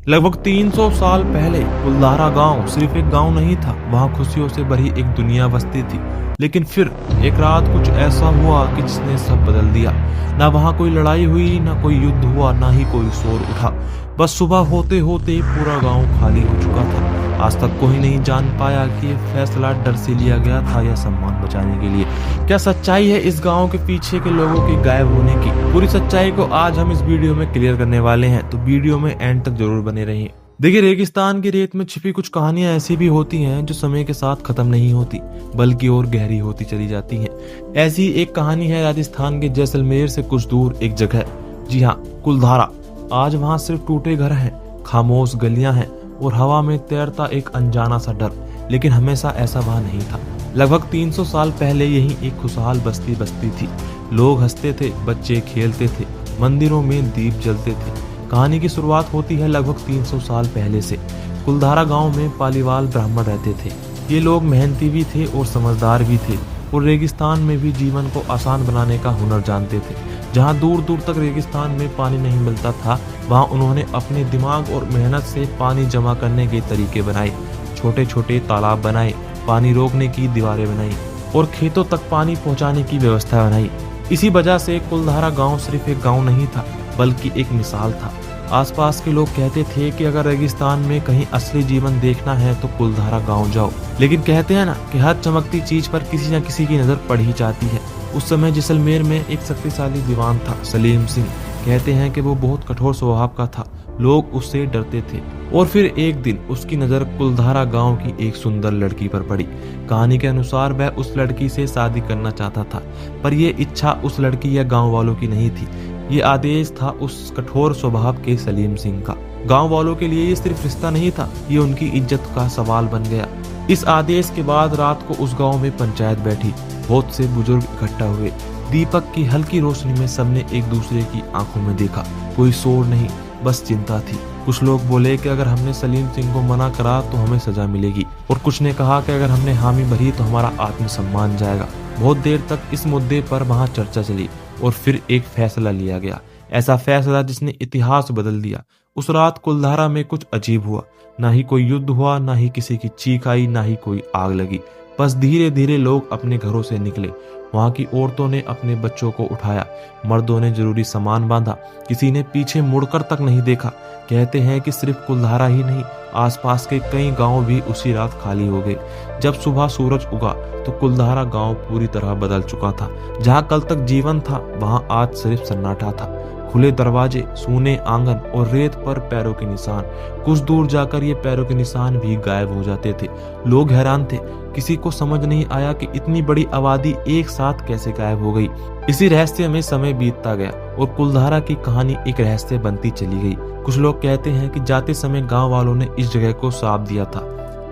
लगभग 300 साल पहले कुलधारा गांव सिर्फ एक गांव नहीं था, वहां खुशियों से भरी एक दुनिया बसती थी। लेकिन फिर एक रात कुछ ऐसा हुआ कि जिसने सब बदल दिया। ना वहां कोई लड़ाई हुई, ना कोई युद्ध हुआ, ना ही कोई शोर उठा। बस सुबह होते होते पूरा गांव खाली हो चुका था। आज तक कोई नहीं जान पाया कि ये फैसला डर से लिया गया था या सम्मान बचाने के लिए। क्या सच्चाई है इस गांव के पीछे के लोगों के गायब होने की? पूरी सच्चाई को आज हम इस वीडियो में क्लियर करने वाले हैं, तो वीडियो में एंड तक जरूर बने रहिए। देखिए, रेगिस्तान की रेत में छिपी कुछ कहानियां ऐसी भी होती हैं जो समय के साथ खत्म नहीं होती, बल्कि और गहरी होती चली जाती हैं। ऐसी एक कहानी है राजस्थान के जैसलमेर से कुछ दूर एक जगह, जी हाँ, कुलधारा। आज वहाँ सिर्फ टूटे घर हैं, खामोश गलियां हैं और हवा में तैरता एक अनजाना सा डर। लेकिन हमेशा ऐसा वहाँ नहीं था। लगभग 300 साल पहले यही एक खुशहाल बस्ती बसती थी। लोग हंसते थे, बच्चे खेलते थे, मंदिरों में दीप जलते थे। कहानी की शुरुआत होती है लगभग 300 साल पहले से। कुलधारा गांव में पालीवाल ब्राह्मण रहते थे। ये लोग मेहनती भी थे और समझदार भी थे, और रेगिस्तान में भी जीवन को आसान बनाने का हुनर जानते थे। जहां दूर दूर तक रेगिस्तान में पानी नहीं मिलता था, वहां उन्होंने अपने दिमाग और मेहनत से पानी जमा करने के तरीके बनाए। छोटे छोटे तालाब बनाए, पानी रोकने की दीवारें बनाई और खेतों तक पानी पहुंचाने की व्यवस्था बनाई। इसी वजह से कुलधारा गांव सिर्फ एक गांव नहीं था, बल्कि एक मिसाल था। आसपास के लोग कहते थे कि अगर रेगिस्तान में कहीं असली जीवन देखना है तो कुलधारा गांव जाओ। लेकिन कहते हैं ना कि हर चमकती चीज पर किसी न किसी की नजर पड़ ही जाती है। उस समय जैसलमेर में एक शक्तिशाली दीवान था, सलीम सिंह। कहते हैं कि वो बहुत कठोर स्वभाव का था, लोग उससे डरते थे। और फिर एक दिन उसकी नजर कुलधारा गांव की एक सुंदर लड़की पर पड़ी। कहानी के अनुसार वह उस लड़की से शादी करना चाहता था, पर यह इच्छा उस लड़की या गांव वालों की नहीं थी। ये आदेश था उस कठोर स्वभाव के सलीम सिंह का। गांव वालों के लिए ये सिर्फ रिश्ता नहीं था, ये उनकी इज्जत का सवाल बन गया। इस आदेश के बाद रात को उस गांव में पंचायत बैठी। बहुत से बुजुर्ग इकट्ठा हुए। दीपक की हल्की रोशनी में सबने एक दूसरे की आंखों में देखा। कोई शोर नहीं, बस चिंता थी। कुछ लोग बोले कि अगर हमने सलीम सिंह को मना करा तो हमें सजा मिलेगी, और कुछ ने कहा कि अगर हमने हामी भरी तो हमारा आत्मसम्मान जाएगा। बहुत देर तक इस मुद्दे पर वहां चर्चा चली और फिर एक फैसला लिया गया। ऐसा फैसला जिसने इतिहास बदल दिया। उस रात कुलधारा में कुछ अजीब हुआ। ना ही कोई युद्ध हुआ, ना ही किसी की चीख आई, ना ही कोई आग लगी। बस धीरे धीरे लोग अपने घरों से निकले। वहां की औरतों ने अपने बच्चों को उठाया, मर्दों ने जरूरी सामान बांधा, किसी ने पीछे मुड़कर तक नहीं देखा। कहते हैं कि सिर्फ कुलधारा ही नहीं, आसपास के कई गांव भी उसी रात खाली हो गए। जब सुबह सूरज उगा तो कुलधारा गांव पूरी तरह बदल चुका था। जहां कल तक जीवन था, वहां आज सिर्फ सन्नाटा था। खुले दरवाजे, सूने आंगन और रेत पर पैरों के निशान। कुछ दूर जाकर ये पैरों के निशान भी गायब हो जाते थे। लोग हैरान थे, किसी को समझ नहीं आया कि इतनी बड़ी आबादी एक साथ कैसे गायब हो गई। इसी रहस्य में समय बीतता गया और कुलधारा की कहानी एक रहस्य बनती चली गई। कुछ लोग कहते हैं कि जाते समय गांव वालों ने इस जगह को श्राप दिया था।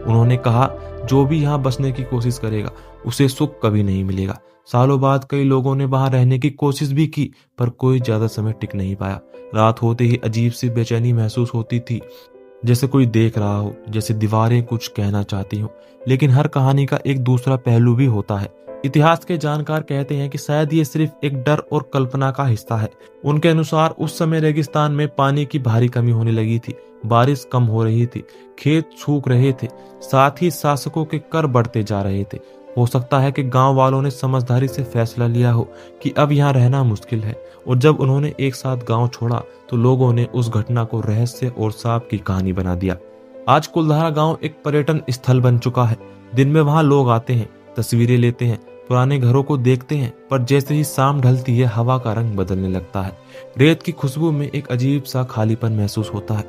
उन्होंने कहा, जो भी यहाँ बसने की कोशिश करेगा उसे सुख कभी नहीं मिलेगा। सालों बाद कई लोगों ने वहां रहने की कोशिश भी की, पर कोई ज्यादा समय टिक नहीं पाया। रात होते ही अजीब सी बेचैनी महसूस होती थी, जैसे कोई देख रहा हो, जैसे दीवारें कुछ कहना चाहती हो। लेकिन हर कहानी का एक दूसरा पहलू भी होता है। इतिहास के जानकार कहते हैं कि शायद ये सिर्फ एक डर और कल्पना का हिस्सा है। उनके अनुसार उस समय रेगिस्तान में पानी की भारी कमी होने लगी थी, बारिश कम हो रही थी, खेत सूख रहे थे, साथ ही शासकों के कर बढ़ते जा रहे थे। हो सकता है कि गांव वालों ने समझदारी से फैसला लिया हो कि अब यहाँ रहना मुश्किल है, और जब उन्होंने एक साथ गांव छोड़ा तो लोगों ने उस घटना को रहस्य और सांप की कहानी बना दिया। आज कुलधारा गांव एक पर्यटन स्थल बन चुका है। दिन में वहां लोग आते हैं, तस्वीरें लेते हैं, पुराने घरों को देखते हैं, पर जैसे ही शाम ढलती है हवा का रंग बदलने लगता है। रेत की खुशबू में एक अजीब सा खालीपन महसूस होता है।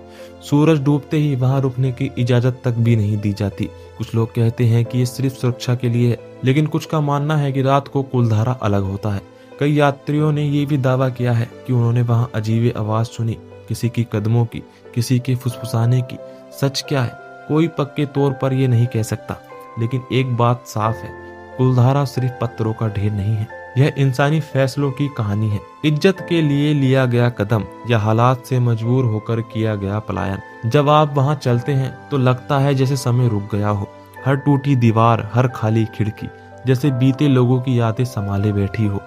सूरज डूबते ही वहां रुकने की इजाजत तक भी नहीं दी जाती। कुछ लोग कहते हैं कि ये सिर्फ सुरक्षा के लिए है, लेकिन कुछ का मानना है कि रात को कुलधारा अलग होता है। कई यात्रियों ने ये भी दावा किया है कि उन्होंने वहां अजीब आवाज सुनी, किसी की कदमों की, किसी के फुसफुसाने की। सच क्या है, कोई पक्के तौर पर यह नहीं कह सकता, लेकिन एक बात साफ है, कुलधारा सिर्फ पत्थरों का ढेर नहीं है, यह इंसानी फैसलों की कहानी है। इज्जत के लिए लिया गया कदम या हालात से मजबूर होकर किया गया पलायन। जब आप वहां चलते हैं तो लगता है जैसे समय रुक गया हो। हर टूटी दीवार, हर खाली खिड़की जैसे बीते लोगों की यादें संभाले बैठी हो।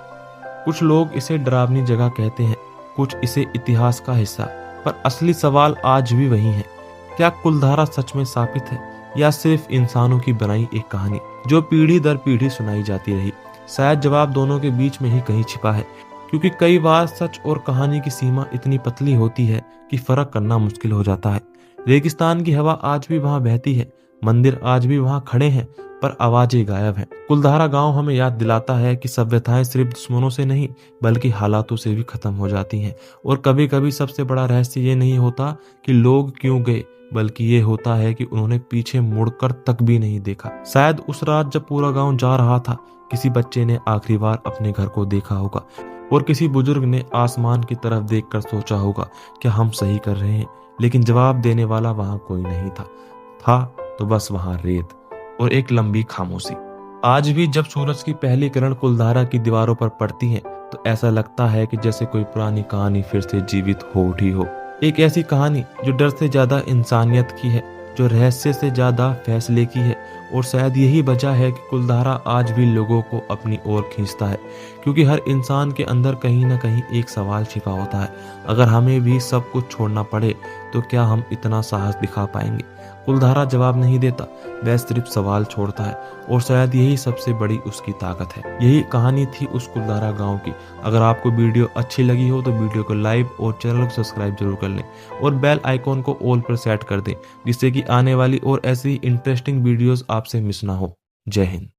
कुछ लोग इसे डरावनी जगह कहते हैं, कुछ इसे इतिहास का हिस्सा, पर असली सवाल आज भी वही है, क्या कुलधारा सच में स्थापित है या सिर्फ इंसानों की बनाई एक कहानी जो पीढ़ी दर पीढ़ी सुनाई जाती रही? शायद जवाब दोनों के बीच में ही कहीं छिपा है, क्योंकि कई बार सच और कहानी की सीमा इतनी पतली होती है कि फर्क करना मुश्किल हो जाता है। रेगिस्तान की हवा आज भी वहां बहती है, मंदिर आज भी वहां खड़े हैं, पर आवाजें गायब हैं। कुलधारा गांव हमें याद दिलाता है कि सभ्यताएं सिर्फ दुश्मनों से नहीं बल्कि हालातों से भी खत्म हो जाती हैं। और कभी कभी सबसे बड़ा रहस्य ये नहीं होता कि लोग क्यों गए, बल्कि ये होता है कि उन्होंने पीछे मुड़कर तक भी नहीं देखा। शायद उस रात जब पूरा गांव जा रहा था, किसी बच्चे ने आखिरी बार अपने घर को देखा होगा और किसी बुजुर्ग ने आसमान की तरफ देखकर सोचा होगा क्या हम सही कर रहे हैं। लेकिन जवाब देने वाला वहां कोई नहीं था तो बस वहां रेत और एक लंबी खामोशी। आज भी जब सूरज की पहली किरण कुलधारा की दीवारों पर पड़ती है तो ऐसा लगता है कि जैसे कोई पुरानी कहानी फिर से जीवित हो उठी हो। एक ऐसी कहानी जो डर से ज्यादा इंसानियत की है, जो रहस्य से ज्यादा फैसले की है। और शायद यही वजह है कि कुलधारा आज भी लोगों को अपनी ओर खींचता है, क्योंकि हर इंसान के अंदर कहीं ना कहीं एक सवाल छिपा होता है, अगर हमें भी सब कुछ छोड़ना पड़े तो क्या हम इतना साहस दिखा पाएंगे? कुलधारा जवाब नहीं देता, वह सिर्फ सवाल छोड़ता है, और शायद यही सबसे बड़ी उसकी ताकत है। यही कहानी थी उस कुलधारा गांव की। अगर आपको वीडियो अच्छी लगी हो तो वीडियो को लाइक और चैनल को सब्सक्राइब जरूर कर लें और बेल आइकॉन को ऑल पर सेट कर दें, जिससे कि आने वाली और ऐसी इंटरेस्टिंग वीडियोस आपसे मिस ना हो। जय हिंद।